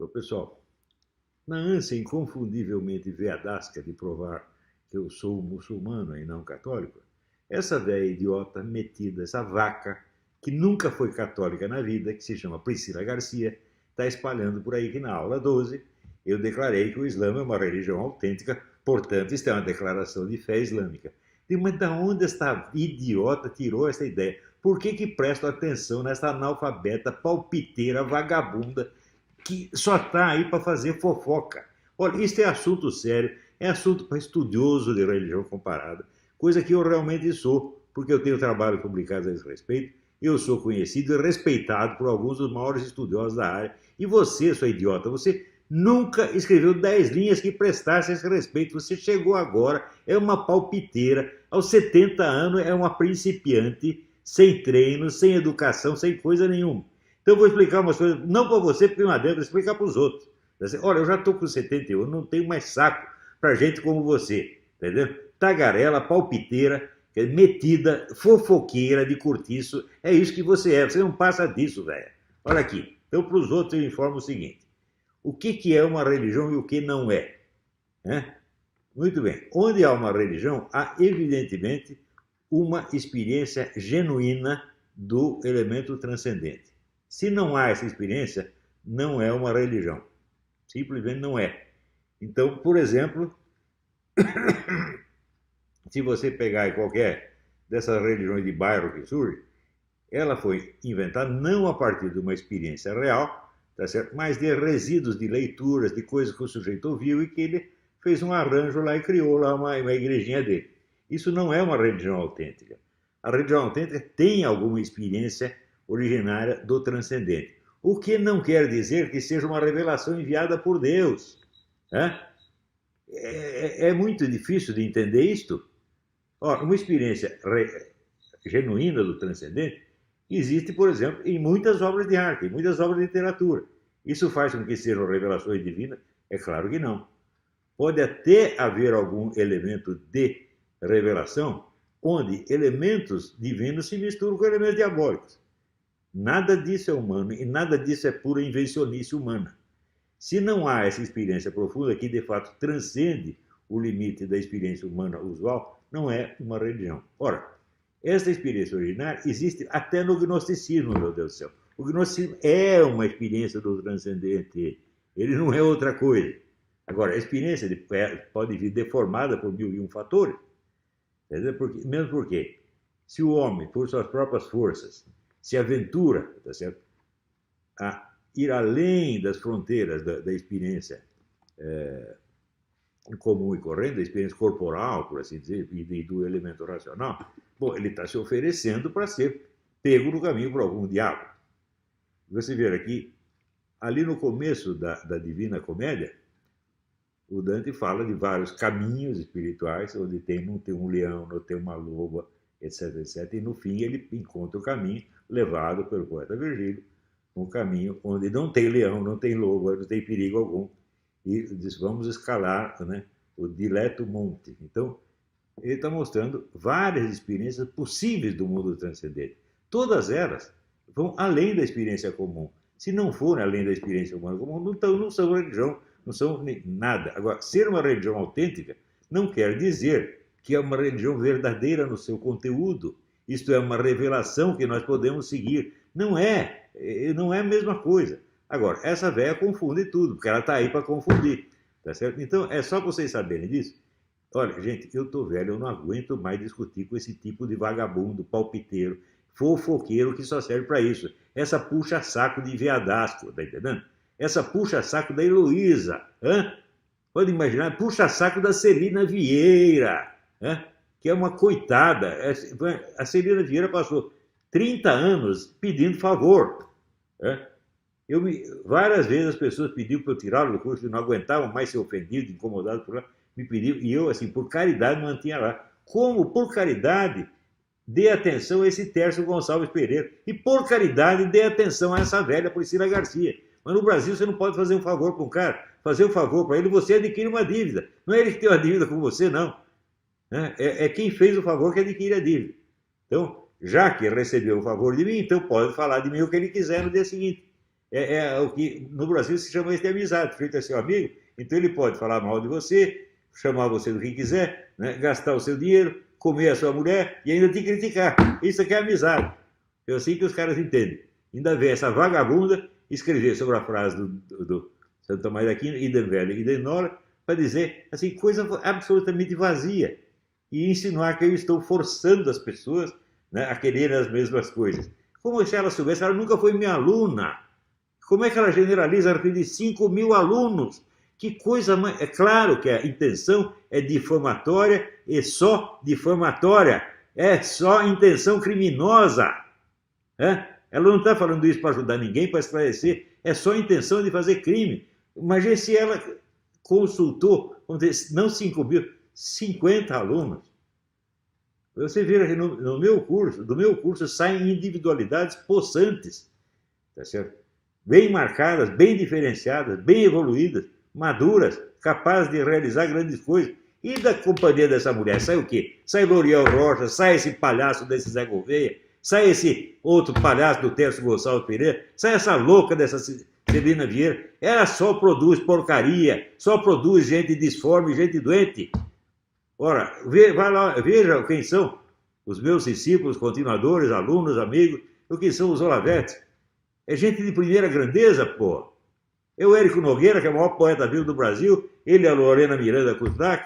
Ô, pessoal, na ânsia inconfundivelmente veadasca de provar que eu sou muçulmano e não católico, essa velha idiota metida, essa vaca que nunca foi católica na vida, que se chama Priscila Garcia, está espalhando por aí que na aula 12 eu declarei que o Islã é uma religião autêntica, portanto, isto é uma declaração de fé islâmica. Mas da onde esta idiota tirou essa ideia? Por que presto atenção nessa analfabeta, palpiteira, vagabunda, que só está aí para fazer fofoca? Olha, isso é assunto sério, é assunto para estudioso de religião comparada, coisa que eu realmente sou, porque eu tenho trabalho publicado a esse respeito, eu sou conhecido e respeitado por alguns dos maiores estudiosos da área, e você, sua idiota, você nunca escreveu 10 linhas que prestassem esse respeito, você chegou agora, é uma palpiteira, aos 70 anos é uma principiante, sem treino, sem educação, sem coisa nenhuma. Então eu vou explicar umas coisas, não para você, porque não adianta, vou explicar para os outros. Olha, eu já estou com 71, não tenho mais saco para gente como você, entendeu? Tagarela, palpiteira, metida, fofoqueira de cortiço, é isso que você não passa disso, velho. Olha aqui, então para os outros eu informo o seguinte, o que é uma religião e o que não é? Muito bem, onde há uma religião, há evidentemente uma experiência genuína do elemento transcendente. Se não há essa experiência, não é uma religião. Simplesmente não é. Então, por exemplo, se você pegar qualquer dessas religiões de bairro que surge, ela foi inventada não a partir de uma experiência real, tá certo? Mas de resíduos de leituras, de coisas que o sujeito ouviu e que ele fez um arranjo lá e criou lá uma igrejinha dele. Isso não é uma religião autêntica. A religião autêntica tem alguma experiência originária do transcendente. O que não quer dizer que seja uma revelação enviada por Deus. É muito difícil de entender isto. Uma experiência genuína do transcendente existe, por exemplo, em muitas obras de arte, em muitas obras de literatura. Isso faz com que sejam revelações divinas? É claro que não. Pode até haver algum elemento de revelação onde elementos divinos se misturam com elementos diabólicos. Nada disso é humano e nada disso é pura invencionice humana. Se não há essa experiência profunda que de fato transcende o limite da experiência humana usual, não é uma religião. Ora, essa experiência originária existe até no gnosticismo, meu Deus do céu. O gnosticismo é uma experiência do transcendente, ele não é outra coisa. Agora, a experiência pode vir deformada por 1001 fatores, mesmo porque, se o homem, por suas próprias forças, se aventura, tá certo, a ir além das fronteiras da experiência comum e corrente, da experiência corporal, por assim dizer, e do elemento racional, bom, ele está se oferecendo para ser pego no caminho por algum diabo. Você vê aqui, ali no começo da Divina Comédia, o Dante fala de vários caminhos espirituais, onde não tem um leão, não tem uma loba, etc, etc. E no fim ele encontra o caminho levado pelo poeta Virgílio, um caminho onde não tem leão, não tem loba, não tem perigo algum. E diz, vamos escalar, né, o dileto monte. Então, ele está mostrando várias experiências possíveis do mundo transcendente. Todas elas vão além da experiência comum. Se não forem além da experiência humana comum, não são religião, não são nada. Agora, ser uma religião autêntica não quer dizer que é uma religião verdadeira no seu conteúdo. Isto é uma revelação que nós podemos seguir. Não é a mesma coisa. Agora, essa velha confunde tudo, porque ela está aí para confundir, tá certo? Então, é só para vocês saberem disso. Olha, gente, eu estou velho, eu não aguento mais discutir com esse tipo de vagabundo, palpiteiro, fofoqueiro que só serve para isso. Essa puxa-saco de veadasco, tá entendendo? Essa puxa-saco da Heloísa, pode imaginar, puxa-saco da Celina Vieira, que é uma coitada. A Celina Vieira passou 30 anos pedindo favor. Várias vezes as pessoas pediam para eu tirá-lo do curso, não aguentavam mais ser ofendido, incomodado por lá, me pediam, e eu, assim, por caridade, mantinha lá. Como, por caridade, dê atenção a esse Tércio Gonçalves Pereira, e por caridade, dê atenção a essa velha Priscila Garcia. Mas no Brasil você não pode fazer um favor para um cara, fazer um favor para ele, você adquire uma dívida. Não é ele que tem uma dívida com você, não. É quem fez o favor que adquire a dívida. Então, já que recebeu o favor de mim, então pode falar de mim o que ele quiser no dia seguinte. É o que no Brasil se chama isso de amizade. Feito é seu amigo, então ele pode falar mal de você, chamar você do que quiser, né? Gastar o seu dinheiro, comer a sua mulher e ainda te criticar. Isso aqui é amizade. É assim que os caras entendem. Ainda vem essa vagabunda escrever sobre a frase do Santo Tomás de Aquino, idem velho, idem nora, para dizer assim, coisa absolutamente vazia. E insinuar que eu estou forçando as pessoas, né, a quererem as mesmas coisas. Como se ela soubesse, ela nunca foi minha aluna. Como é que ela generaliza a partir de 5.000 alunos? Que coisa. É claro que a intenção é difamatória e só difamatória. É só intenção criminosa. Ela não está falando isso para ajudar ninguém, para esclarecer. É só intenção de fazer crime. Imagine se ela consultou, vamos dizer, não 5.000, 50 alunos. Você vê que no meu curso, do meu curso saem individualidades possantes, tá certo? Bem marcadas, bem diferenciadas, bem evoluídas, maduras, capazes de realizar grandes coisas. E da companhia dessa mulher sai o quê? Sai L'Oréal Rocha, sai esse palhaço desse Zé Gouveia, sai esse outro palhaço do Tércio Gonçalves Pereira, sai essa louca dessa Celina Vieira. Ela só produz porcaria, só produz gente disforme, gente doente. Ora, vai lá, veja quem são os meus discípulos, continuadores, alunos, amigos, o que são os Olavetes. É gente de primeira grandeza, pô. É o Érico Nogueira, que é o maior poeta vivo do Brasil, ele é a Lorena Miranda Kutlak,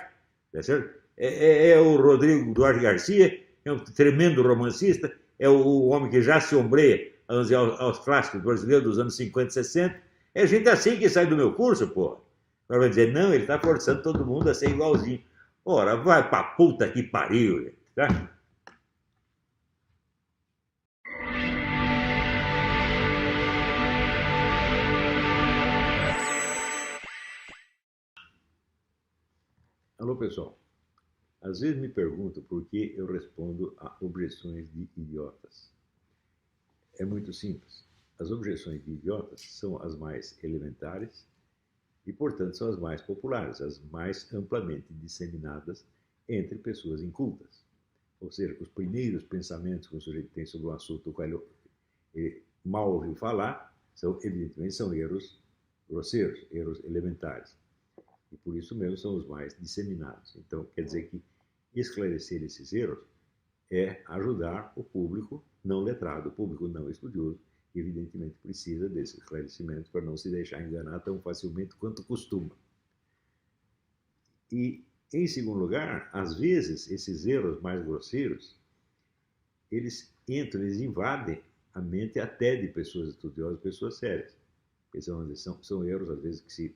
tá certo? É o Rodrigo Duarte Garcia, é um tremendo romancista, é o homem que já se ombreia aos clássicos brasileiros dos anos 50 e 60. É gente assim que sai do meu curso, pô. Vai dizer, não, ele está forçando todo mundo a ser igualzinho. Ora, vai pra puta que pariu, tá? Alô, pessoal. Às vezes me pergunto por que eu respondo a objeções de idiotas. É muito simples. As objeções de idiotas são as mais elementares e, portanto, são as mais populares, as mais amplamente disseminadas entre pessoas incultas. Ou seja, os primeiros pensamentos que o sujeito tem sobre um assunto do qual ele mal ouviu falar, evidentemente, são erros grosseiros, erros elementares. E por isso mesmo são os mais disseminados. Então, quer dizer que esclarecer esses erros é ajudar o público não letrado, o público não estudioso, que evidentemente precisa desse esclarecimento para não se deixar enganar tão facilmente quanto costuma. E, em segundo lugar, às vezes, esses erros mais grosseiros, eles entram, eles invadem a mente até de pessoas estudiosas, pessoas sérias. São erros, às vezes, que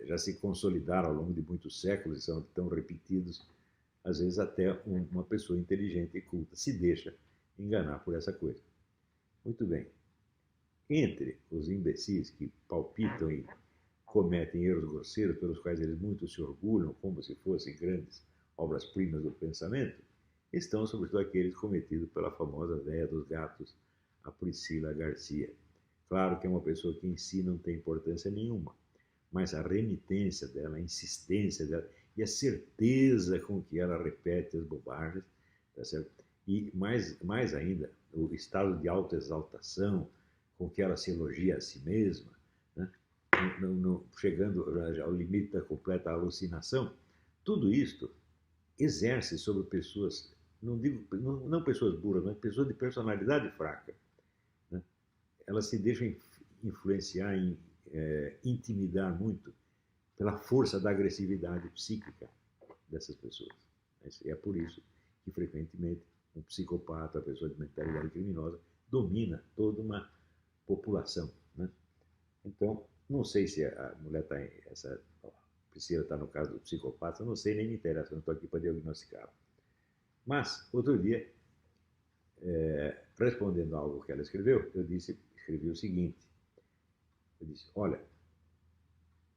já se consolidaram ao longo de muitos séculos e são tão repetidos, às vezes até uma pessoa inteligente e culta se deixa enganar por essa coisa. Muito bem. Entre os imbecis que palpitam e cometem erros grosseiros pelos quais eles muito se orgulham, como se fossem grandes obras-primas do pensamento, estão sobretudo aqueles cometidos pela famosa véia dos gatos, a Priscila Garcia. Claro que é uma pessoa que em si não tem importância nenhuma, mas a renitência dela, a insistência dela e a certeza com que ela repete as bobagens, tá certo? E mais ainda, o estado de autoexaltação com que ela se elogia a si mesma, né? Chegando ao limite da completa alucinação, tudo isto exerce sobre pessoas, não pessoas burras, mas pessoas de personalidade fraca, né? Elas se deixam influenciar, intimidar muito pela força da agressividade psíquica dessas pessoas. É por isso que, frequentemente, um psicopata, a pessoa de mentalidade criminosa, domina toda uma população, né? Então, não sei se a mulher está essa Priscila está no caso do psicopata, não sei, nem me interessa, não estou aqui para diagnosticá-la. Mas, outro dia, respondendo a algo que ela escreveu, escrevi o seguinte, eu disse, olha,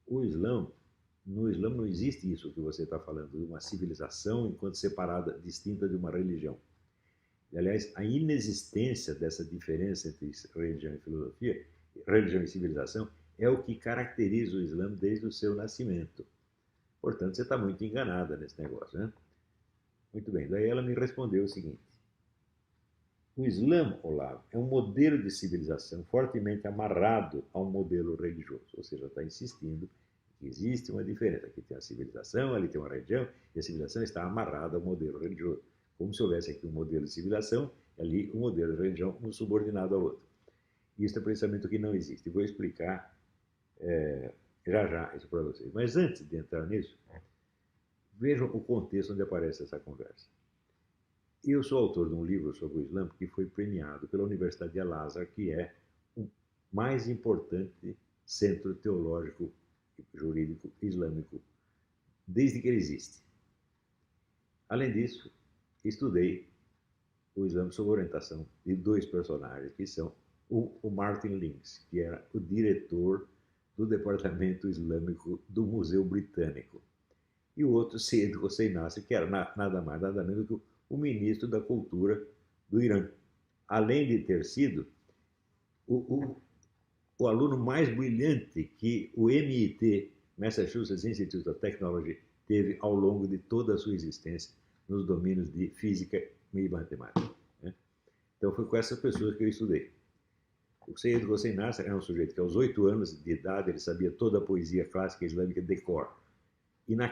no Islã não existe isso que você está falando, de uma civilização enquanto separada, distinta de uma religião. E, aliás, a inexistência dessa diferença entre religião e filosofia, religião e civilização, é o que caracteriza o Islã desde o seu nascimento. Portanto, você está muito enganada nesse negócio, né? Muito bem, daí ela me respondeu o seguinte, O Islã, Olavo, é um modelo de civilização fortemente amarrado a um modelo religioso, ou seja, está insistindo que existe uma diferença. Aqui tem a civilização, ali tem uma religião, e a civilização está amarrada ao modelo religioso. Como se houvesse aqui um modelo de civilização, e ali um modelo de religião, um subordinado ao outro. Isso é pensamento que não existe. Vou explicar já isso para vocês. Mas antes de entrar nisso, vejam o contexto onde aparece essa conversa. Eu sou autor de um livro sobre o Islã que foi premiado pela Universidade de Al-Azhar, que é o mais importante centro teológico jurídico islâmico desde que ele existe. Além disso, estudei o Islã sob orientação de dois personagens, que são o Martin Lins, que era o diretor do Departamento Islâmico do Museu Britânico, e o outro, Seyyed Hossein Nasr, que era nada mais, nada menos que o ministro da Cultura do Irã. Além de ter sido o aluno mais brilhante que o MIT, Massachusetts Institute of Technology, teve ao longo de toda a sua existência nos domínios de física e matemática. Né? Então, foi com essas pessoas que eu estudei. O Seyyed Hossein Nasr era um sujeito que, aos 8 anos de idade, ele sabia toda a poesia clássica islâmica de cor. E a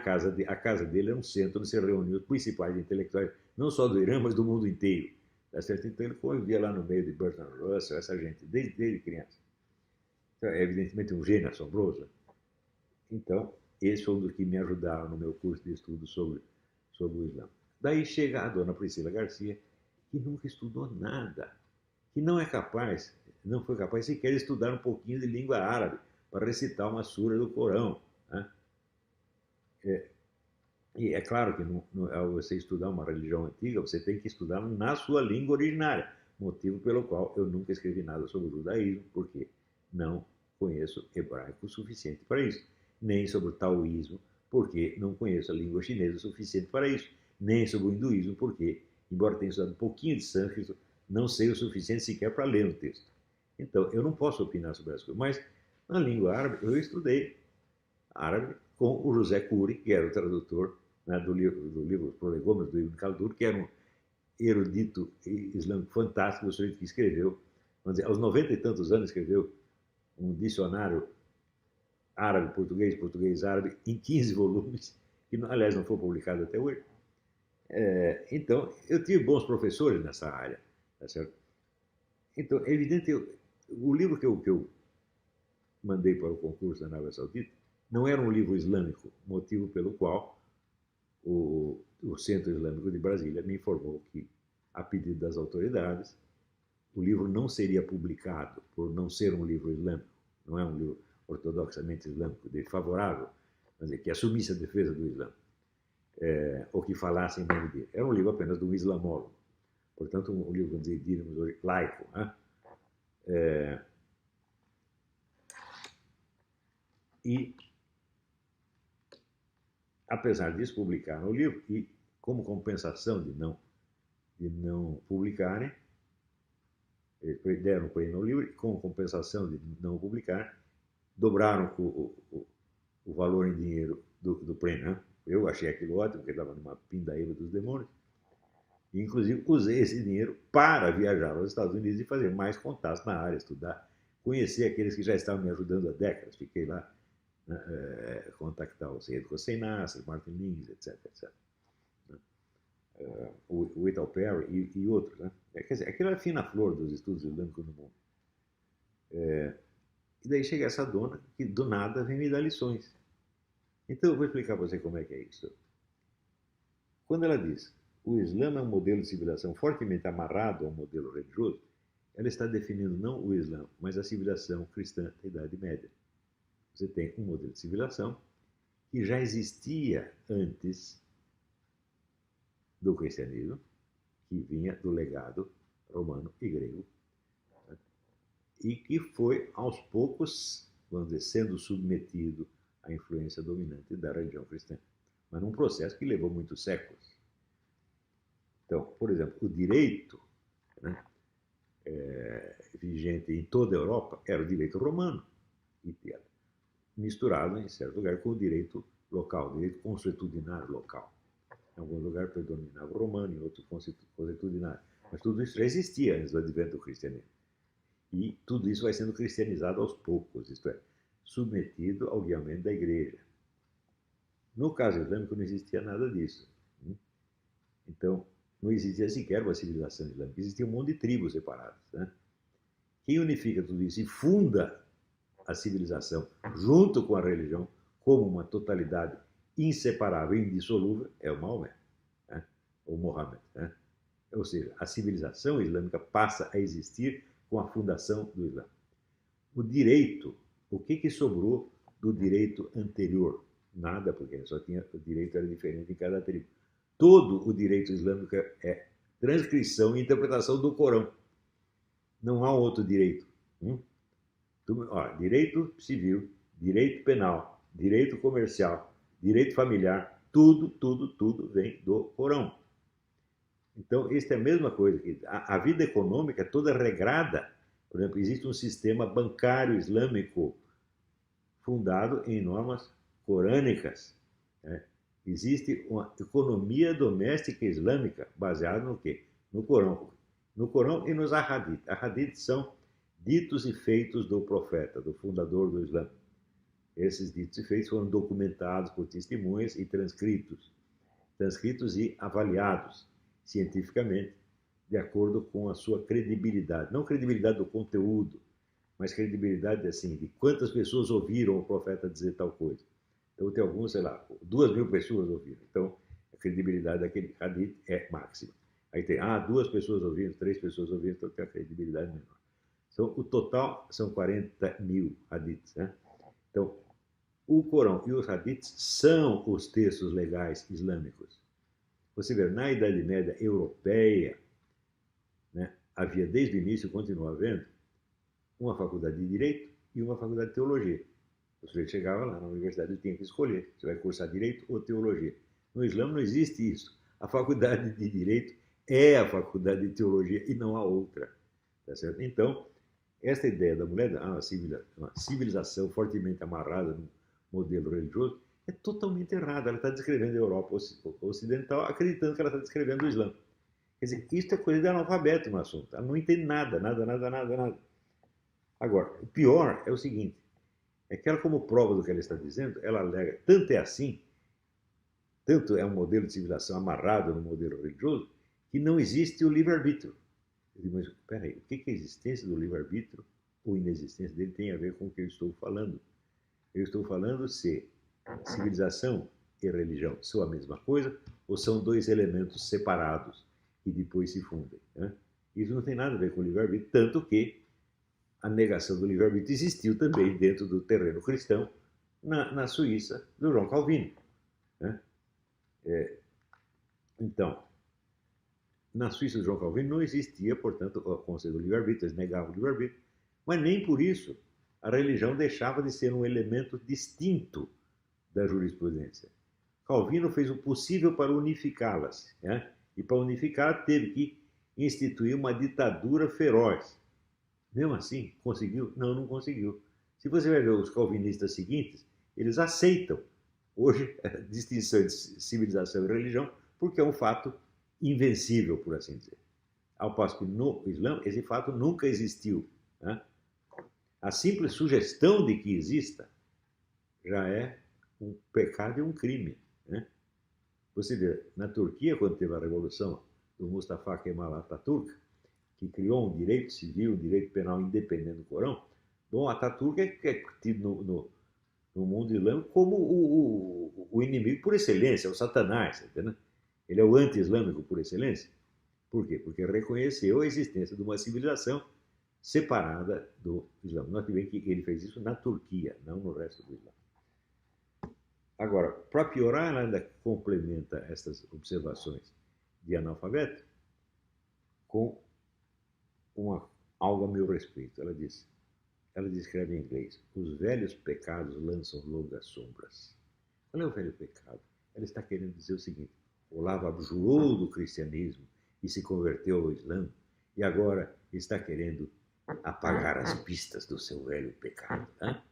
casa dele era um centro onde se reuniam os principais intelectuais, não só do Irã, mas do mundo inteiro. Tá certo? Então, ele convivia lá no meio de Bertrand Russell, essa gente, desde criança. Então, é evidentemente um gênio assombroso. Então, esse foi um dos que me ajudaram no meu curso de estudo sobre o Islã. Daí chega a dona Priscila Garcia, que nunca estudou nada, que não é capaz, não foi capaz sequer de estudar um pouquinho de língua árabe para recitar uma sura do Corão. Né? E é claro que ao você estudar uma religião antiga, você tem que estudar na sua língua originária, motivo pelo qual eu nunca escrevi nada sobre o judaísmo, porque não conheço hebraico o suficiente para isso, nem sobre o taoísmo, porque não conheço a língua chinesa o suficiente para isso, nem sobre o hinduísmo, porque, embora tenha estudado um pouquinho de sânscrito, não sei o suficiente sequer para ler um texto. Então, eu não posso opinar sobre as coisas, mas na língua árabe eu estudei árabe com o José Curi, que era o tradutor, né, do livro Os Prolegômenos, do Ibn Khaldun, que era um erudito islâmico fantástico, o sujeito que escreveu, vamos dizer, aos 90 e tantos anos, escreveu um dicionário árabe, português, português-árabe, em 15 volumes, que, aliás, não foi publicado até hoje. Então, eu tive bons professores nessa área, tá certo? Então, é evidente, o livro que eu mandei para o concurso da Arábia Saudita não era um livro islâmico, motivo pelo qual o Centro Islâmico de Brasília me informou que, a pedido das autoridades, o livro não seria publicado por não ser um livro islâmico, não é um livro ortodoxamente islâmico, favorável, mas que assumisse a defesa do Islã, ou que falasse em nome dele. Era um livro apenas de um islamólogo, portanto, um livro, vamos dizer, diríamos hoje, laico. Né? E, apesar disso, publicaram o livro e, como compensação de não publicarem, deram o prêmio ao livro e, como compensação de não publicar, dobraram o valor em dinheiro do prêmio. Né? Eu achei aquilo ótimo, porque estava numa pindaíba dos demônios. E, inclusive, usei esse dinheiro para viajar aos Estados Unidos e fazer mais contatos na área, estudar, conhecer aqueles que já estavam me ajudando há décadas. Fiquei lá, né, contactar o Seyyed Hossein Nasr, Martin Lins, etc. etc. O Ethel Perry e outros. Né? Quer dizer, aquilo é a fina flor dos estudos islâmicos no mundo. E daí chega essa dona que do nada vem me dar lições. Então eu vou explicar para você como é que é isso. Quando ela diz o Islã é um modelo de civilização fortemente amarrado a um modelo religioso, ela está definindo não o Islã, mas a civilização cristã da Idade Média. Você tem um modelo de civilização que já existia antes do cristianismo, que vinha do legado romano e grego, né? E que foi, aos poucos, vamos dizer, sendo submetido à influência dominante da religião cristã, mas num processo que levou muitos séculos. Então, por exemplo, o direito, né, vigente em toda a Europa era o direito romano, misturado, em certo lugar, com o direito local, o direito consuetudinário local. Em algum lugar predominava o romano, em outro consuetudinário. Mas tudo isso já existia antes do advento do cristianismo. E tudo isso vai sendo cristianizado aos poucos, isto é, submetido ao guiamento da igreja. No caso islâmico não existia nada disso. Então, não existia sequer uma civilização islâmica, existia um monte de tribos separadas. Né? Quem unifica tudo isso e funda a civilização junto com a religião como uma totalidade inseparável e indissolúvel é o Maomé, né? Ou Mohammed. Né? Ou seja, a civilização islâmica passa a existir com a fundação do Islã. O direito, o que sobrou do direito anterior? Nada, porque só tinha, o direito era diferente em cada tribo. Todo o direito islâmico é transcrição e interpretação do Corão. Não há outro direito. Direito civil, direito penal, direito comercial, direito familiar, tudo vem do Corão. Então, isso é a mesma coisa. A vida econômica é toda regrada. Por exemplo, existe um sistema bancário islâmico fundado em normas corânicas. Né? Existe uma economia doméstica islâmica baseada no quê? No Corão. No Corão e nos Ahadith. Ahadith são ditos e feitos do profeta, do fundador do Islã. Esses ditos e feitos foram documentados por testemunhas e transcritos e avaliados cientificamente de acordo com a sua credibilidade. Não credibilidade do conteúdo, mas credibilidade assim, de quantas pessoas ouviram o profeta dizer tal coisa. Então tem alguns, sei lá, 2.000 pessoas ouviram. Então a credibilidade daquele hadith é máxima. Aí tem, 2 pessoas ouviram, 3 pessoas ouviram, então tem a credibilidade menor. Então o total são 40.000 hadiths. Né? Então o Corão e os hadiths são os textos legais islâmicos. Você vê, na Idade Média europeia, né, havia desde o início, continua havendo, uma faculdade de Direito e uma faculdade de Teologia. O sujeito chegava lá na universidade, ele tinha que escolher se vai cursar Direito ou Teologia. No Islã não existe isso. A faculdade de Direito é a faculdade de Teologia e não há outra. Tá certo? Então, esta ideia da mulher, uma civilização fortemente amarrada no modelo religioso, é totalmente errada. Ela está descrevendo a Europa Ocidental acreditando que ela está descrevendo o Islã. Quer dizer, isso é coisa de analfabeto no assunto. Ela não entende nada. Agora, o pior é o seguinte, é que ela, como prova do que ela está dizendo, ela alega, tanto é assim, tanto é um modelo de civilização amarrado no modelo religioso, que não existe o livre-arbítrio. Eu digo, mas peraí, o que a existência do livre-arbítrio ou inexistência dele tem a ver com o que eu estou falando? Eu estou falando se civilização e religião são a mesma coisa ou são dois elementos separados que depois se fundem. Né? Isso não tem nada a ver com o livre-arbítrio, tanto que a negação do livre-arbítrio existiu também dentro do terreno cristão na Suíça do João Calvino. Né? Então, na Suíça do João Calvino não existia, portanto, o conceito do livre-arbítrio, eles negavam o livre-arbítrio, mas nem por isso a religião deixava de ser um elemento distinto da jurisprudência. Calvino fez o possível para unificá-las, né? E para unificar teve que instituir uma ditadura feroz. Mesmo assim, conseguiu? Não conseguiu. Se você vai ver os calvinistas seguintes, eles aceitam hoje a distinção de civilização e religião porque é um fato invencível, por assim dizer. Ao passo que no Islã esse fato nunca existiu. Né? A simples sugestão de que exista já é um pecado e um crime. Né? Você vê, na Turquia, quando teve a revolução do Mustafa Kemal Atatürk, que criou um direito civil, um direito penal independente do Corão, bom, Atatürk é tido no mundo islâmico como o inimigo por excelência, o Satanás. Entendeu? Ele é o anti-islâmico por excelência. Por quê? Porque reconheceu a existência de uma civilização separada do Islã. Note bem que ele fez isso na Turquia, não no resto do Islã. Agora, para piorar, ela ainda complementa essas observações de analfabeto com algo a meu respeito. Ela descreve em inglês, os velhos pecados lançam longas sombras. Qual é o velho pecado? Ela está querendo dizer o seguinte, Olavo abjurou do cristianismo e se converteu ao Islã e agora está querendo apagar as pistas do seu velho pecado. Né?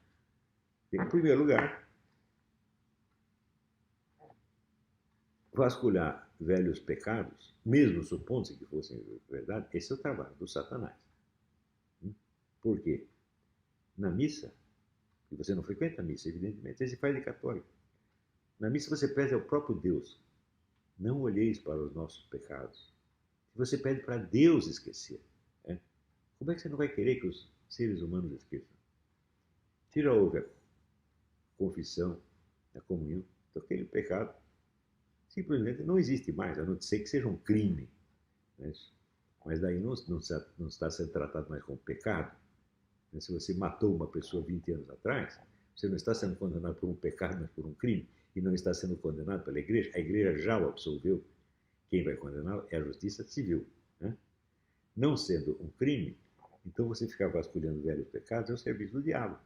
Em primeiro lugar, vasculhar velhos pecados, mesmo supondo-se que fossem verdade, esse é o trabalho do Satanás. Por quê? Na missa, e você não frequenta a missa, evidentemente, você se faz de católico. Na missa você pede ao próprio Deus, não olheis para os nossos pecados. Você pede para Deus esquecer. Né? Como é que você não vai querer que os seres humanos esqueçam? Tira houve a confissão, a comunhão, então aquele pecado simplesmente não existe mais, a não ser que seja um crime. Né? Mas daí não está sendo tratado mais como pecado. Né? Se você matou uma pessoa 20 anos atrás, você não está sendo condenado por um pecado, mas por um crime, e não está sendo condenado pela igreja, a igreja já o absolveu. Quem vai condená-lo é a justiça civil. Né? Não sendo um crime, então você ficar vasculhando velhos pecados é o serviço do diabo,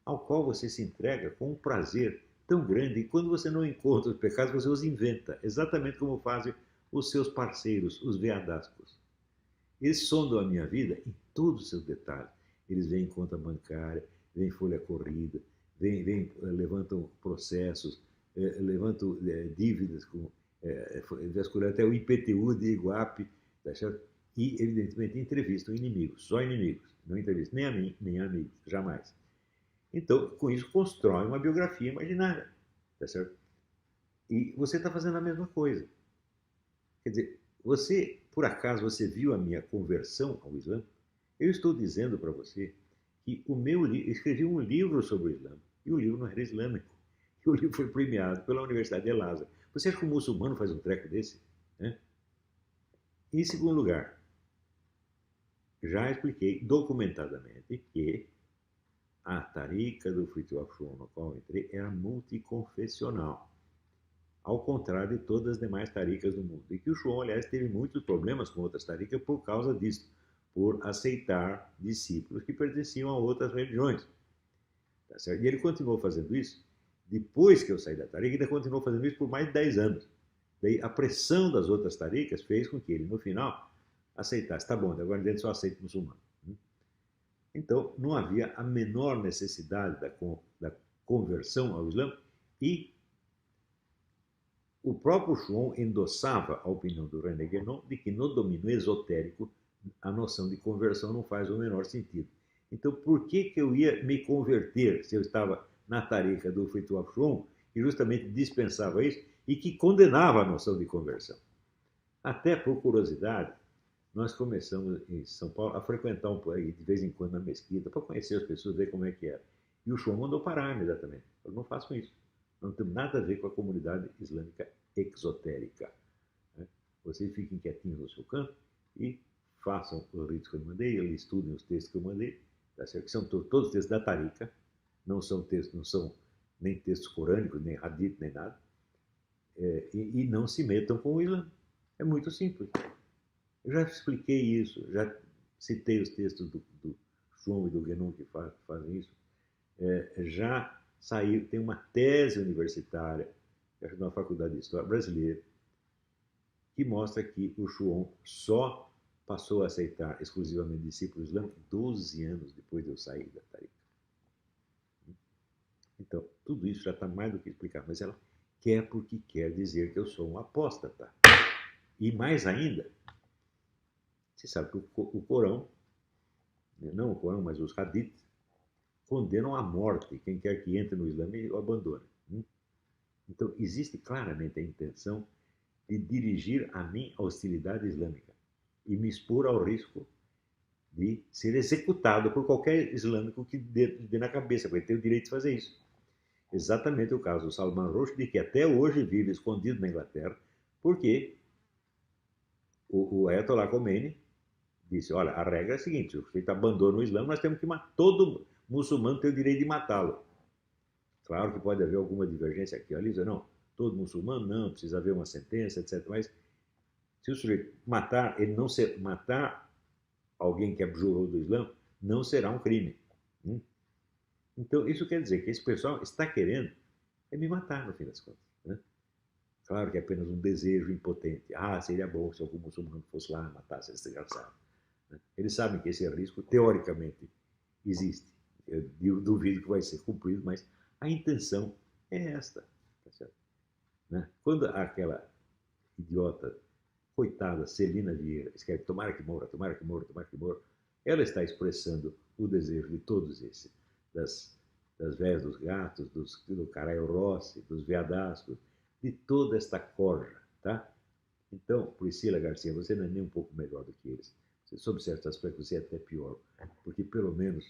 ao qual você se entrega com um prazer tão grande, e quando você não encontra os pecados, você os inventa, exatamente como fazem os seus parceiros, os veadascos. Eles sondam a minha vida em todos os seus detalhes. Eles vêm em conta bancária, vêm folha corrida, levantam processos, levantam dívidas, vasculham até o IPTU de Iguape, tá certo? E, evidentemente, entrevistam inimigos, só inimigos. Não entrevistam nem a mim, nem a amigos, jamais. Então, com isso, constrói uma biografia imaginária, tá certo? E você está fazendo a mesma coisa. Quer dizer, você, por acaso, você viu a minha conversão ao Islã? Eu estou dizendo para você que eu escrevi um livro sobre o Islã, e o livro não era islâmico. E o livro foi premiado pela Universidade de El-Azhar. Você acha que um muçulmano faz um treco desse? Né? Em segundo lugar, já expliquei documentadamente que a tarica do Fritjof Schuon, no qual eu entrei, era multiconfessional, ao contrário de todas as demais taricas do mundo. E que o Schuon, aliás, teve muitos problemas com outras taricas por causa disso, por aceitar discípulos que pertenciam a outras religiões. Tá certo? E ele continuou fazendo isso, depois que eu saí da tarica, ele continuou fazendo isso por mais de 10 anos. Daí a pressão das outras taricas fez com que ele, no final, aceitasse. Tá bom, agora dentro só aceita muçulmano. Então, não havia a menor necessidade da conversão ao Islã, e o próprio Schuon endossava a opinião do René Guénon de que no domínio esotérico a noção de conversão não faz o menor sentido. Então, por que eu ia me converter se eu estava na tarica do Fritjof Schuon, que justamente dispensava isso e que condenava a noção de conversão? Até por curiosidade, nós começamos em São Paulo a frequentar um pouco de vez em quando na mesquita para conhecer as pessoas, ver como é que era. E o Schuon mandou parar imediatamente. Eu não faço isso. Não tem nada a ver com a comunidade islâmica exotérica. Né? Vocês fiquem quietinhos no seu canto e façam os ritos que eu mandei, eles estudem os textos que eu mandei, tá certo? Que são todos os textos da Tariqa, não são nem textos corânicos, nem hadith, nem nada, e não se metam com o Islã. É muito simples. Eu já expliquei isso, já citei os textos do João e do Guénon que fazem isso. Já saiu, tem uma tese universitária, acho que na Faculdade de História Brasileira, que mostra que o Schuon só passou a aceitar exclusivamente discípulos islâmicos 12 anos depois de eu sair da tariqa. Então, tudo isso já está mais do que explicado, mas ela quer porque quer dizer que eu sou um apóstata. E mais ainda, você sabe que o Corão, não o Corão, mas os hadiths, condenam à morte quem quer que entre no Islã e o abandone. Então, existe claramente a intenção de dirigir a mim a hostilidade islâmica e me expor ao risco de ser executado por qualquer islâmico que dê na cabeça, porque ele tem o direito de fazer isso. Exatamente o caso do Salman Rushdie, que até hoje vive escondido na Inglaterra, porque o Ayatollah Khomeini disse, olha, a regra é a seguinte, se o sujeito abandona o Islã, nós temos que matar, todo muçulmano tem o direito de matá-lo. Claro que pode haver alguma divergência aqui, ali, não, todo muçulmano não, precisa haver uma sentença, etc. Mas se o sujeito matar, matar alguém que abjurou do Islã, não será um crime. Então, isso quer dizer que esse pessoal está querendo me matar, no fim das contas. Né? Claro que é apenas um desejo impotente. Seria bom se algum muçulmano fosse lá e matasse esse desgraçado. Né? Eles sabem que esse risco, teoricamente, existe. Eu duvido que vai ser cumprido, mas a intenção é esta. Tá certo? Né? Quando aquela idiota, coitada, Celina Vieira, escreve tomara que morra, tomara que morra, tomara que morra, ela está expressando o desejo de todos esses, das velhas dos gatos, do Caralho Rossi, dos veadascos, de toda esta corja, tá? Então, Priscila Garcia, você não é nem um pouco melhor do que eles. Você, sob certos aspectos, você é até pior, porque pelo menos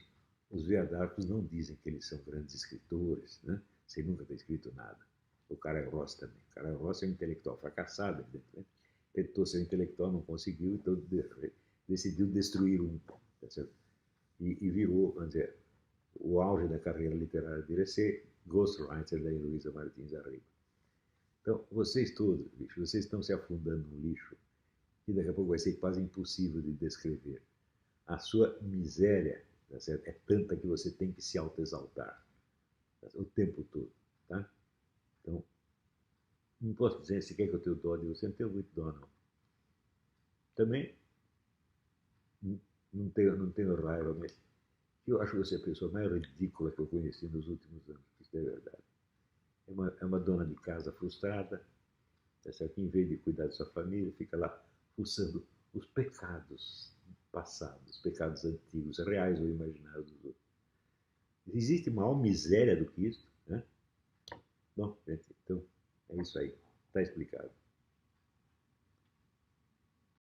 os veadascos não dizem que eles são grandes escritores, né? Sem nunca ter escrito nada. O Caralho Rossi também. O Caralho Rossi é um intelectual fracassado, evidentemente. Tentou ser intelectual, não conseguiu, então decidiu destruir um. Tá, e virou, vamos dizer, o auge da carreira literária dele é ser ghostwriter da Heloísa Martins Arriba. Então, vocês todos, bicho, vocês estão se afundando no lixo que daqui a pouco vai ser quase impossível de descrever. A sua miséria, tá certo? É tanta que você tem que se autoexaltar, tá, o tempo todo, tá? Então, não posso dizer se quer que eu tenha dó de você, não tenho muito dó, não. Também não tenho raiva, mas eu acho você a pessoa mais ridícula que eu conheci nos últimos anos, isso é verdade. É uma dona de casa frustrada, tá certo? Que em vez de cuidar de sua família, fica lá fuçando os pecados passados, pecados antigos, reais ou imaginários dos outros. Existe maior miséria do que isso?